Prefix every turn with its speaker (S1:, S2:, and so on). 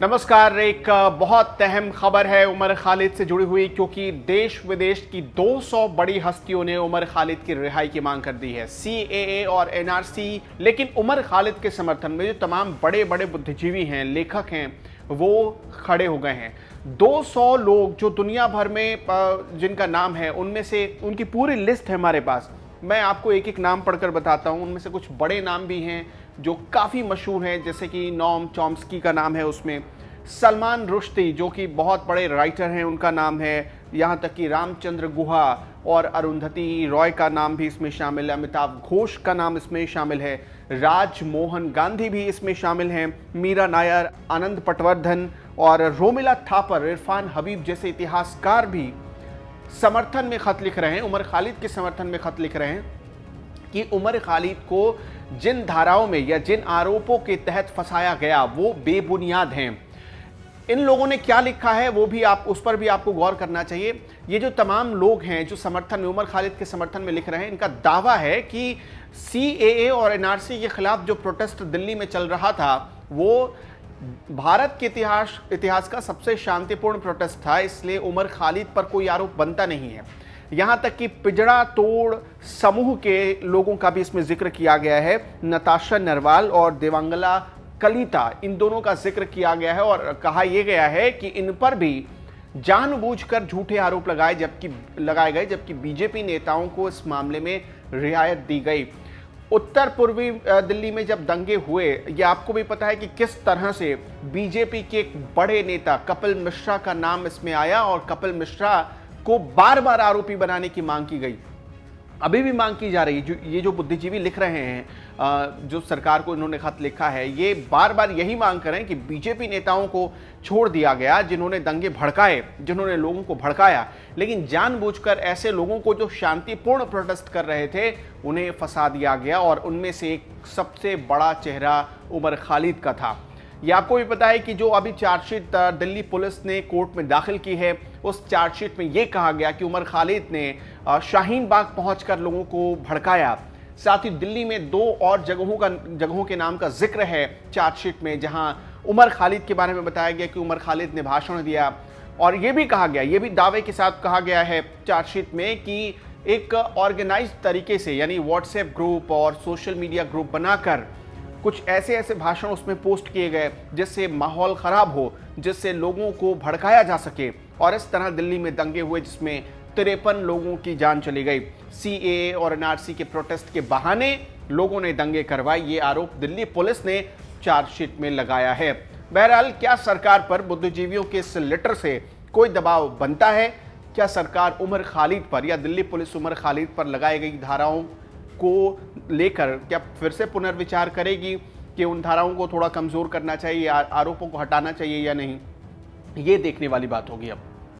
S1: नमस्कार। एक बहुत अहम खबर है उमर खालिद से जुड़ी हुई, क्योंकि देश विदेश की 200 बड़ी हस्तियों ने उमर खालिद की रिहाई की मांग कर दी है। सीएए और एनआरसी, लेकिन उमर खालिद के समर्थन में जो तमाम बड़े बड़े बुद्धिजीवी हैं, लेखक हैं, वो खड़े हो गए हैं। 200 लोग जो दुनिया भर में जिनका नाम है, उनमें से उनकी पूरी लिस्ट है हमारे पास। मैं आपको एक एक नाम पढ़कर बताता हूं। उनमें से कुछ बड़े नाम भी हैं जो काफ़ी मशहूर हैं, जैसे कि नोम चॉम्स्की का नाम है उसमें, सलमान रुश्दी जो कि बहुत बड़े राइटर हैं उनका नाम है, यहाँ तक कि रामचंद्र गुहा और अरुंधति रॉय का नाम भी इसमें शामिल है, अमिताभ घोष का नाम इसमें शामिल है, राजमोहन गांधी भी इसमें शामिल हैं, मीरा नायर, आनंद पटवर्धन और रोमिला थापर, इरफान हबीब जैसे इतिहासकार भी समर्थन में खत लिख रहे हैं, उमर खालिद के समर्थन में खत लिख रहे हैं कि उमर खालिद को जिन धाराओं में या जिन आरोपों के तहत फंसाया गया वो बेबुनियाद हैं। इन लोगों ने क्या लिखा है वो भी उस पर भी आपको गौर करना चाहिए। ये जो तमाम लोग हैं जो समर्थन में, उमर खालिद के समर्थन में लिख रहे हैं, इनका दावा है कि सीएए और एनआरसी के खिलाफ जो प्रोटेस्ट दिल्ली में चल रहा था वो भारत के इतिहास का सबसे शांतिपूर्ण प्रोटेस्ट था, इसलिए उमर खालिद पर कोई आरोप बनता नहीं है। यहाँ तक कि पिजड़ा तोड़ समूह के लोगों का भी इसमें जिक्र किया गया है। नताशा नरवाल और देवांगला कलिता, इन दोनों का जिक्र किया गया है और कहा यह गया है कि इन पर भी जानबूझकर झूठे आरोप लगाए गए, जबकि बीजेपी नेताओं को इस मामले में रियायत दी गई। उत्तर पूर्वी दिल्ली में जब दंगे हुए, ये आपको भी पता है कि किस तरह से बीजेपी के एक बड़े नेता कपिल मिश्रा का नाम इसमें आया और कपिल मिश्रा को बार बार आरोपी बनाने की मांग की गई, अभी भी मांग की जा रही है। ये जो बुद्धिजीवी लिख रहे हैं, जो सरकार को इन्होंने खत लिखा है, ये बार बार यही मांग कर रहे हैं कि बीजेपी नेताओं को छोड़ दिया गया जिन्होंने दंगे भड़काए, जिन्होंने लोगों को भड़काया, लेकिन जानबूझकर ऐसे लोगों को जो शांतिपूर्ण प्रोटेस्ट कर रहे थे उन्हें फंसा दिया गया और उनमें से एक सबसे बड़ा चेहरा उमर खालिद का था। ये आपको भी पता है कि जो अभी चार्जशीट दिल्ली पुलिस ने कोर्ट में दाखिल की है, उस चार्जशीट में यह कहा गया कि उमर खालिद ने शाहीन बाग पहुंचकर लोगों को भड़काया। साथ ही दिल्ली में 2 और जगहों के नाम का जिक्र है चार्जशीट में, जहां उमर खालिद के बारे में बताया गया कि उमर खालिद ने भाषण दिया। और यह भी कहा गया, यह भी दावे के साथ कहा गया है चार्जशीट में कि एक ऑर्गेनाइज तरीके से, यानी व्हाट्सएप ग्रुप और सोशल मीडिया ग्रुप बनाकर कुछ ऐसे भाषण उसमें पोस्ट किए गए जिससे माहौल खराब हो, जिससे लोगों को भड़काया जा सके, और इस तरह दिल्ली में दंगे हुए जिसमें 53 लोगों की जान चली गई। सीएए और एनआरसी के प्रोटेस्ट के बहाने लोगों ने दंगे करवाए, ये आरोप दिल्ली पुलिस ने चार्जशीट में लगाया है। बहरहाल, क्या सरकार पर बुद्धिजीवियों के इस लेटर से कोई दबाव बनता है? क्या सरकार उमर खालिद पर या दिल्ली पुलिस उमर खालिद पर लगाई गई धाराओं को लेकर क्या फिर से पुनर्विचार करेगी कि उन धाराओं को थोड़ा कमजोर करना चाहिए, आरोपों को हटाना चाहिए या नहीं? ये देखने वाली बात होगी अब।